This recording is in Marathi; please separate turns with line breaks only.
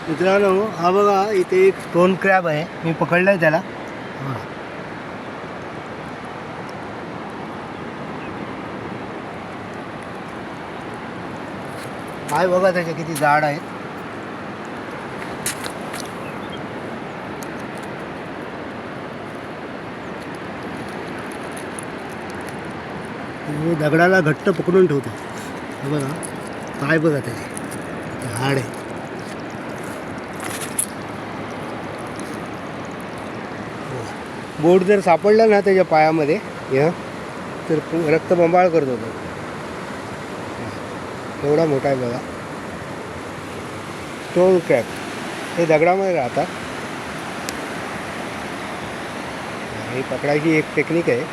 मित्रांनो हा बघा इथे एक स्टोन क्रॅब आहे. मी पकडलाय त्याला. पाय बघा त्याचे किती जाड आहेत. दगडाला घट्ट पकडून ठेवतो. हे बघा पाय बघा त्याचे हाड आहे. बोट जर सापडलं ना त्याच्या पायामध्ये तर रक्तबंबाळ करतो तो. एवढा मोठा आहे बघा स्टोन क्रॅब. हे दगडामध्ये राहतात. ही पकडायची एक टेक्निक आहे.